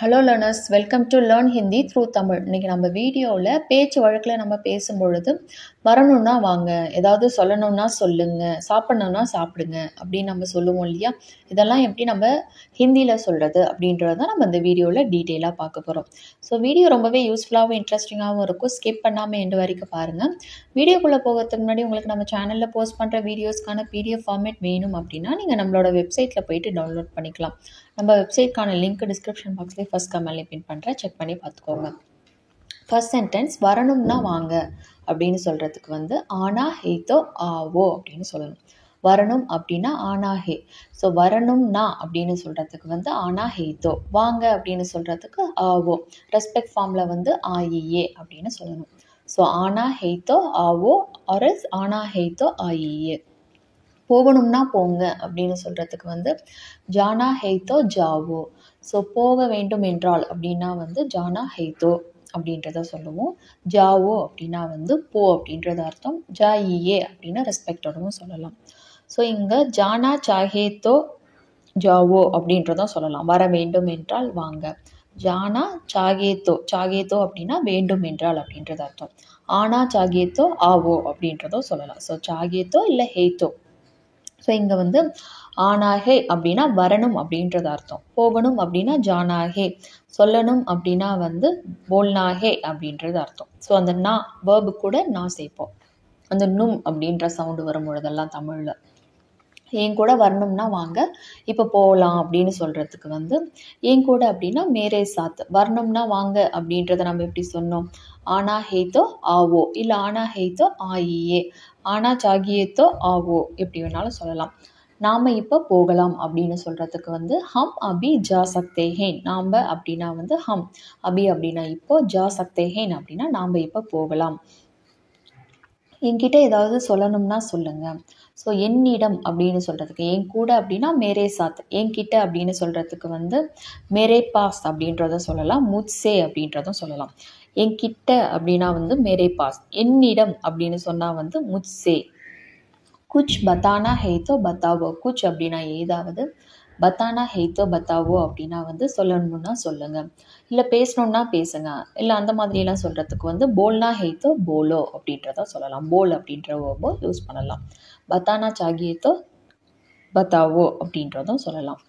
Hello learners, welcome to learn Hindi through Tamil. இன்றைக்கி நம்ம வீடியோவில் பேச்சு வழக்கில் நம்ம பேசும்பொழுது வரணுன்னா வாங்க, ஏதாவது சொல்லணுன்னா சொல்லுங்கள், சாப்பிட்ணுன்னா சாப்பிடுங்க அப்படின்னு நம்ம சொல்லுவோம் இல்லையா? இதெல்லாம் எப்படி நம்ம ஹிந்தியில் சொல்கிறது அப்படின்றத தான் நம்ம இந்த வீடியோவில் டீட்டெயிலாக பார்க்க போகிறோம். ஸோ வீடியோ ரொம்பவே யூஸ்ஃபுல்லாகவும் இன்ட்ரெஸ்டிங்காகவும் இருக்கும். ஸ்கிப் பண்ணாமல் எண்டு வரைக்கும் பாருங்கள். வீடியோக்குள்ளே போகிறதுக்கு முன்னாடி உங்களுக்கு நம்ம சேனலில் போஸ்ட் பண்ணுற வீடியோஸ்க்கான PDF ஃபார்மேட் வேணும் அப்படின்னா நீங்கள் நம்மளோட வெப்சைட்டில் போயிட்டு டவுன்லோட் பண்ணிக்கலாம். நம்ம வெப்சைட்கான லிங்க் டிஸ்கிரிப்ஷன் பாக்ஸ்லேயே ஃபஸ்ட் கமெண்ட்லேயே பின் பண்ணுறேன், செக் பண்ணி பார்த்துக்கோங்க. ஃபர்ஸ்ட் சென்டென்ஸ் வரணும்னா வாங்க அப்படின்னு சொல்கிறதுக்கு ஆனா ஹே தோ ஆவோ அப்படின்னு சொல்லணும். வரணும் அப்படின்னா ஆனா ஹே. ஸோ வரணும்னா அப்படின்னு சொல்கிறதுக்கு ஆனா ஹே தோ. வாங்க அப்படின்னு சொல்கிறதுக்கு ஆவோ. ரெஸ்பெக்ட் ஃபார்மில் ஆயியே அப்படின்னு சொல்லணும். ஸோ ஆனா ஹே தோ ஆவோ ஆர் ஆனா ஹே தோ ஆயியே. போகணும்னா போங்க அப்படின்னு சொல்கிறதுக்கு ஜானா ஹெய்தோ ஜாவோ. ஸோ போக வேண்டும் என்றால் அப்படின்னா ஜானா ஹெய்தோ அப்படின்றத சொல்லுவோம். ஜாவோ அப்படின்னா போ அப்படின்றது அர்த்தம். ஜாயியே அப்படின்னா ரெஸ்பெக்டோடவும் சொல்லலாம். ஸோ இங்கே ஜானா சாஹேத்தோ ஜாவோ அப்படின்றதும் சொல்லலாம். வர வேண்டும் என்றால் வாங்க. ஜானா சாகேத்தோ. சாகேத்தோ அப்படின்னா வேண்டும் என்றால் அப்படின்றது அர்த்தம். ஆனா சாகேத்தோ ஆவோ அப்படின்றதும் சொல்லலாம். ஸோ சாகேத்தோ இல்லை ஹெய்தோ. ஸோ இங்கே ஆனாகே அப்படின்னா வரணும் அப்படின்றது அர்த்தம். போகணும் அப்படின்னா ஜானாகே. சொல்லணும் அப்படின்னா போல்னாகே அப்படின்றது அர்த்தம். ஸோ அந்த நா வேர்பு கூட நான் சேர்ப்போம். அந்த நும் அப்படின்ற சவுண்டு வரும் பொழுதெல்லாம் தமிழில் என் கூட வரணும்னா வாங்க, இப்போ போகலாம் அப்படின்னு சொல்கிறதுக்கு என் கூட அப்படின்னா மேரே சாத். வரணும்னா வாங்க அப்படின்றத நம்ம எப்படி சொன்னோம்? ஆனா ஹேத்தோ ஆவோ, இல்லை ஆனா ஹேத்தோ ஆயியே, ஆனா சாகியேத்தோ ஆவோ, எப்படி வேணாலும் சொல்லலாம். நாம் இப்போ போகலாம் அப்படின்னு சொல்கிறதுக்கு ஹம் அபி ஜா சக்தே ஹேன். நாம் அப்படின்னா ஹம், அபி அப்படின்னா இப்போ, ஜா சக்தே ஹேன் அப்படின்னா நாம் இப்போ போகலாம். என்கிட்ட ஏதாவது சொல்லணும்னா சொல்லுங்கள். ஸோ என்னிடம் அப்படின்னு சொல்கிறதுக்கு என் கூட அப்படின்னா மேரே சாத். என்கிட்ட அப்படின்னு சொல்கிறதுக்கு மேரே பாஸ் அப்படின்றத சொல்லலாம். முத்சே அப்படின்றதும் சொல்லலாம். என்கிட்ட அப்படின்னா மேரே பாஸ். என்னிடம் அப்படின்னு சொன்னால் முத்சே. குச் பத்தானா ஹெய்தோ பத்தாவோ. குச் அப்படின்னா ஏதாவது, பத்தானா ஹெய்தோ பத்தாவோ அப்படின்னா சொல்லணும்னா சொல்லுங்கள், இல்லை பேசணுன்னா பேசுங்க, இல்லை அந்த மாதிரியெல்லாம் சொல்கிறதுக்கு போல்னா ஹெய்தோ போலோ அப்படின்றத சொல்லலாம். போல் அப்படின்ற வேர்போ யூஸ் பண்ணலாம். பத்தானா சாகியேத்தோ பத்தாவோ அப்படின்றதும் சொல்லலாம்.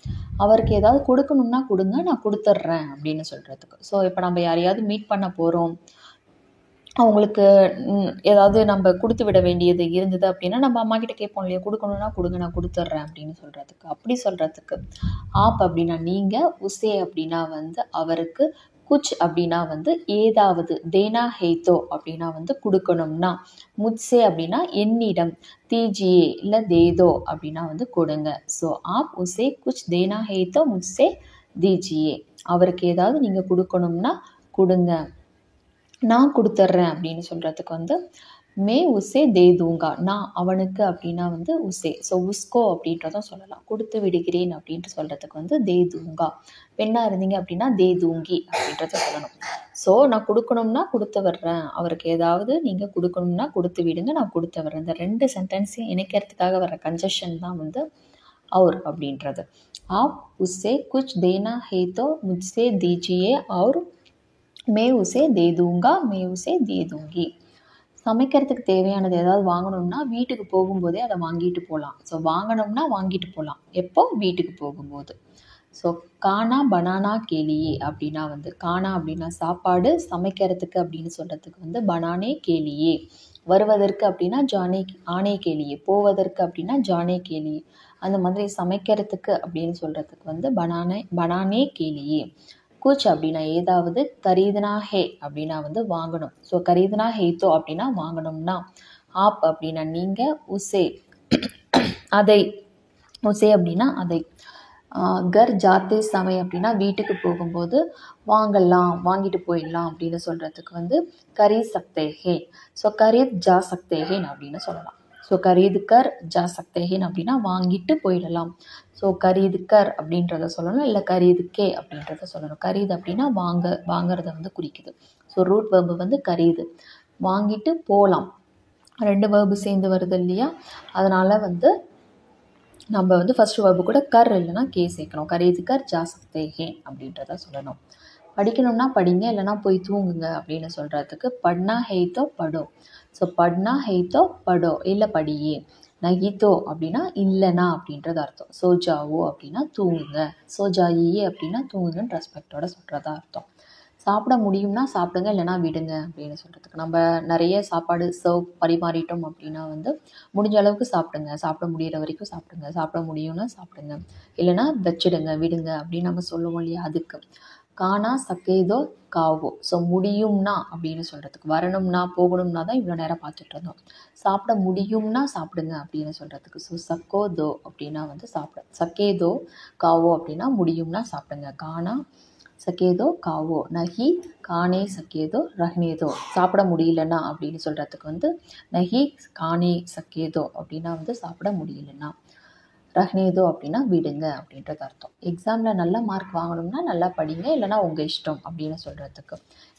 அவருக்கு ஏதாவது கொடுக்கணும்னா கொடுங்க, நான் கொடுத்துட்றேன் அப்படின்னு சொல்கிறதுக்கு. ஸோ இப்போ நம்ம யாரையாவது மீட் பண்ண போகிறோம், அவங்களுக்கு ஏதாவது நம்ம கொடுத்து விட வேண்டியது இருந்தது அப்படின்னா நம்ம அம்மா கிட்ட கேட்போம் இல்லையா, கொடுக்கணும்னா கொடுங்க, நான் கொடுத்துட்றேன் அப்படின்னு சொல்கிறதுக்கு. அப்படி சொல்கிறதுக்கு ஆப் அப்படின்னா நீங்கள், உசே அப்படின்னா அவருக்கு, குச் அப்படின்னா ஏதாவது, தேனா ஹேத்தோ அப்படின்னா கொடுக்கணும்னா, முத்சே அப்படின்னா என்னிடம், தீஜியே இல்லை தேதோ அப்படின்னா கொடுங்க. ஸோ ஆப் உசே குச் தேனா ஹேத்தோ முத்சே தீஜியே. அவருக்கு ஏதாவது நீங்கள் கொடுக்கணும்னா கொடுங்க, நான் கொடுத்துட்றேன் அப்படின்னு சொல்கிறதுக்கு மே உசே தே தூங்கா. நான் அவனுக்கு அப்படின்னா உசே. ஸோ உஸ்கோ அப்படின்றதும் சொல்லலாம். கொடுத்து விடுகிறேன் அப்படின்ட்டு சொல்கிறதுக்கு தே தூங்கா. பெண்ணாக இருந்தீங்க அப்படின்னா தே தூங்கி அப்படின்றத சொல்லணும். ஸோ நான் கொடுக்கணும்னா கொடுத்து வர்றேன், அவருக்கு ஏதாவது நீங்கள் கொடுக்கணும்னா கொடுத்து விடுங்க, நான் கொடுத்து வர்றேன். இந்த ரெண்டு சென்டென்ஸையும் இணைக்கிறதுக்காக வர கன்ஜெஷன் தான் और அப்படின்றது. आप उससे कुछ देना है तो मुझसे दीजिए और மே உசே தே தூங்கா, மே உசே தே தூங்கி. சமைக்கிறதுக்கு தேவையானது ஏதாவது வாங்கணும்னா வீட்டுக்கு போகும்போதே அதை வாங்கிட்டு போகலாம். ஸோ வாங்கணும்னா வாங்கிட்டு போகலாம். எப்போ? வீட்டுக்கு போகும்போது. ஸோ கானா பனானா கேலியே அப்படின்னா கானா அப்படின்னா சாப்பாடு, சமைக்கிறதுக்கு அப்படின்னு சொல்கிறதுக்கு பனானே கேலியே. வருவதற்கு அப்படின்னா ஜானே ஆனே கேலியே. போவதற்கு அப்படின்னா ஜானே கேலியே. அந்த மாதிரி சமைக்கிறதுக்கு அப்படின்னு சொல்கிறதுக்கு பனானே கேலியே. குச் அப்படின்னா ஏதாவது, கரீதுனா ஹே அப்படின்னா வாங்கணும். ஸோ கரீதுனா ஹேத்தோ அப்படின்னா வாங்கணும்னா, ஆப் அப்படின்னா நீங்கள், உசே அதை, உசே அப்படின்னா அதை. கர் ஜாத்தே சமை அப்படின்னா வீட்டுக்கு போகும்போது வாங்கலாம், வாங்கிட்டு போயிடலாம் அப்படின்னு சொல்கிறதுக்கு கரீத் சக்தே ஹேன். ஸோ கரீத் ஜா சக்தே ஹேன் அப்படின்னு சொல்லலாம். ஸோ கரீது கர் ஜா சக்தே ஹேன் அப்படின்னா வாங்கிட்டு போயிடலாம். ஸோ கரீது கர் அப்படின்றத சொல்லணும், இல்லை கரீது கே அப்படின்றத சொல்லணும். கரீது அப்படின்னா வாங்கிறத குறிக்குது. ஸோ ரூட் வேர்பு கரீது. வாங்கிட்டு போகலாம், ரெண்டு வேர்பு சேர்ந்து வருது இல்லையா, அதனால் நம்ம வந்து ஃபஸ்ட்டு வேர்பு கூட கர் இல்லைன்னா கே சேர்க்கணும். கரீது கர் ஜா சக்தே ஹேன் அப்படின்றத சொல்லணும். படிக்கணும்னா படிங்க, இல்லைன்னா போய் தூங்குங்க அப்படின்னு சொல்கிறதுக்கு பட்னா ஹெய்தோ படோ. ஸோ பட்னா ஹெய்தோ படோ, இல்லை படியே. நகிதோ அப்படின்னா இல்லைனா அப்படின்றது அர்த்தம். சோஜாவோ அப்படின்னா தூங்குங்க. சோஜாயியே அப்படின்னா தூங்குங்கன்னு ரெஸ்பெக்டோட சொல்கிறதா அர்த்தம். சாப்பிட முடியும்னா சாப்பிடுங்க, இல்லைனா விடுங்க அப்படின்னு சொல்கிறதுக்கு. நம்ம நிறைய சாப்பாடு சர்வ் பரிமாறிட்டோம் அப்படின்னா வந்து முடிஞ்ச அளவுக்கு சாப்பிடுங்க, சாப்பிட முடிகிற வரைக்கும் சாப்பிடுங்க, சாப்பிட முடியும்னா சாப்பிடுங்க, இல்லைனா வச்சிடுங்க, விடுங்க அப்படின்னு நம்ம சொல்லுவோம் இல்லையா, அதுக்கு. கானா சக்கேதோ காவோ. ஸோ முடியும்னா அப்படின்னு சொல்கிறதுக்கு. வரணும்னா போகணும்னா தான் இவ்வளோ நேரம் பார்த்துட்டு இருந்தோம். சாப்பிட முடியும்னா சாப்பிடுங்க அப்படின்னு சொல்கிறதுக்கு. ஸோ சக்கோதோ அப்படின்னா வந்து சாப்பிட. சக்கேதோ காவோ அப்படின்னா முடியும்னா சாப்பிடுங்க. கானா சக்கேதோ காவோ. நஹி கானே சக்கேதோ ரஹ்னேதோ. சாப்பிட முடியலன்னா அப்படின்னு சொல்கிறதுக்கு வந்து நஹி கானே சக்கேதோ அப்படின்னா வந்து சாப்பிட முடியலன்னா. ரஹ்னேதோ அப்படின்னா விடுங்க அப்படின்றது அர்த்தம். எக்ஸாமில் நல்ல மார்க் வாங்கணும்னா நல்லா படிங்க, இல்லைனா உங்கள் இஷ்டம் அப்படின்னு சொல்கிறதுக்கு.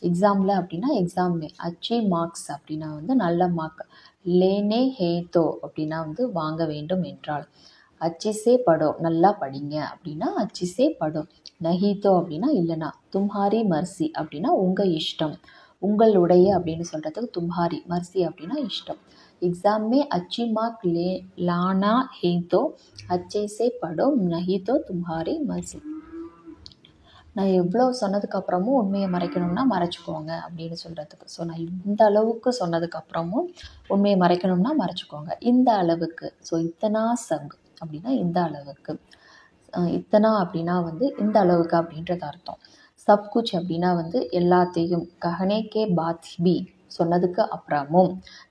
எக்ஸாமில் அப்படின்னா எக்ஸாமே. அச்சி மார்க்ஸ் அப்படின்னா வந்து நல்ல மார்க். லேனே ஹேதோ அப்படின்னா வந்து வாங்க வேண்டும் என்றால். அச்சிசே படோ நல்லா படிங்க அப்படின்னா அச்சிசே படோ. நஹீதோ அப்படின்னா இல்லைனா. தும்ஹாரி மர்சி அப்படின்னா உங்கள் இஷ்டம். உங்களுடைய அப்படின்னு சொல்கிறதுக்கு தும்ஹாரி. மர்சி அப்படின்னா இஷ்டம். एग्ज़ाम में अच्छी मार्क लाना है तो अच्छे से पढ़ो, नहीं तो तुम्हारी मर्जी. நான் எவ்வளோ சொன்னதுக்கப்புறமும் உண்மையை மறைக்கணும்னா மறைச்சிக்கோங்க அப்படின்னு சொல்கிறதுக்கு. ஸோ நான் இந்த அளவுக்கு சொன்னதுக்கப்புறமும் உண்மையை மறைக்கணும்னா மறைச்சிக்கோங்க. இந்த அளவுக்கு. ஸோ இத்தனா சப் அப்படின்னா இந்த அளவுக்கு. இத்தனா அப்படின்னா வந்து இந்த அளவுக்கு அப்படின்றது அர்த்தம். சப்குச் அப்படின்னா வந்து எல்லாத்தையும். கஹனேக்கே பாத் பி சொன்னதுக்கு அப்புறமும்.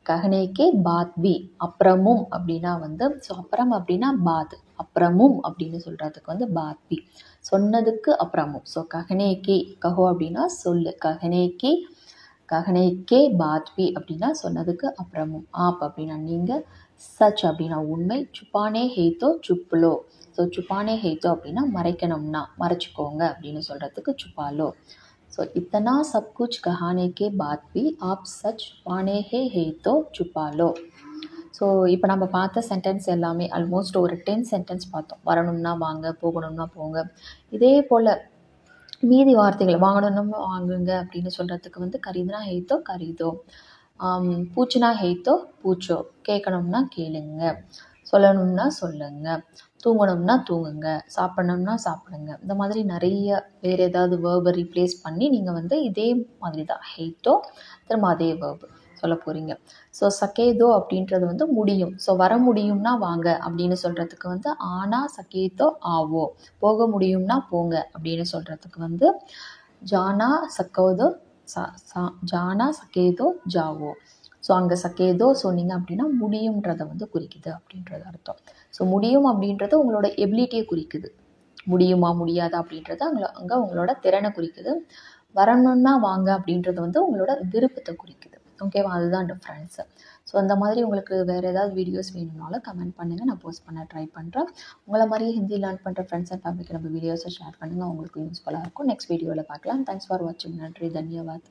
கஹனேக்கே பாத் பி அப்புறமும் அப்படின்னா வந்து ஸோ அப்புறம் அப்படின்னா பாத், அப்புறமும் அப்படின்னு சொல்கிறதுக்கு வந்து பாத் பி சொன்னதுக்கு அப்புறமும். ஸோ கஹனேக்கே கஹோ அப்படின்னா சொல்லு. கஹனேக்கே கஹனேக்கே பாத் பி அப்படின்னா சொன்னதுக்கு அப்புறமும். ஆப் அப்படின்னா நீங்கள். சச் அப்படின்னா உண்மை. சுப்பானே ஹேத்தோ சுப்புலோ. ஸோ சுப்பானே ஹேத்தோ அப்படின்னா மறைக்கணும்னா மறைச்சிக்கோங்க அப்படின்னு சொல்கிறதுக்கு சுப்பாலோ. ஸோ இத்தனா சப் குச் கஹானே கே பாத் பி ஆப் சச் பானே ஹே தோ சுப்பாலோ. ஸோ இப்போ நம்ம பார்த்த சென்டென்ஸ் எல்லாமே ஆல்மோஸ்ட் ஒரு 10 சென்டென்ஸ் பார்த்தோம். வரணும்னா வாங்க, போகணும்னா போங்க. இதே போல் மீதி வார்த்தைகள் வாங்கணும்னா வாங்குங்க அப்படின்னு சொல்கிறதுக்கு வந்து கரீதுனா ஹெய்தோ கரீதோ. பூச்சுனா ஹெய்தோ பூச்சோ. கேட்கணும்னா கேளுங்க, சொல்லணும்னா சொல்லுங்க, தூங்கணும்னா தூங்குங்க, சாப்பிடணும்னா சாப்பிடுங்க. இந்த மாதிரி நிறைய வேறு ஏதாவது வேர்பை ரீப்ளேஸ் பண்ணி நீங்கள் வந்து இதே மாதிரி தான் ஹெய்தோ திரும்ப அதே வேர்பு சொல்ல போகிறீங்க. ஸோ சக்கேதோ அப்படின்றது வந்து முடியும். ஸோ வர முடியும்னா வாங்க அப்படின்னு சொல்கிறதுக்கு வந்து ஆனா சக்கேதோ ஆவோ. போக முடியும்னா போங்க அப்படின்னு சொல்கிறதுக்கு வந்து ஜானா சக்கோதோ ஜானா சக்கேதோ ஜாவோ. ஸோ அங்கே சக்கேதோ சொன்னீங்க அப்படின்னா முடியுன்றதை வந்து குறிக்குது அப்படின்றது அர்த்தம். ஸோ முடியும் அப்படின்றது உங்களோட எபிலிட்டியை குறிக்குது. முடியுமா முடியாதா அப்படின்றது அங்கே உங்களோட திறனை குறிக்குது. வரணும்னா வாங்க அப்படின்றது வந்து உங்களோட விருப்பத்தை குறிக்குது. ஓகேவா? அதுதான் டிஃப்ரென்ஸு. ஸோ அந்த மாதிரி உங்களுக்கு வேறு ஏதாவது வீடியோஸ் வேணும்னாலும் கமெண்ட் பண்ணுங்கள், நான் போஸ்ட் பண்ண ட்ரை பண்ணுறேன். உங்களை மாதிரியே ஹிந்தி லேர்ன் பண்ணுற ஃப்ரெண்ட்ஸ் அண்ட் ஃபேமிலிக்கு நம்ம வீடியோஸை ஷேர் பண்ணுங்கள், உங்களுக்கு யூஸ்ஃபுல்லாக இருக்கும். நெக்ஸ்ட் வீடியோவில் பார்க்கலாம். தேங்க்ஸ் ஃபார் வாட்சிங். நன்றி, தன்யவாத்.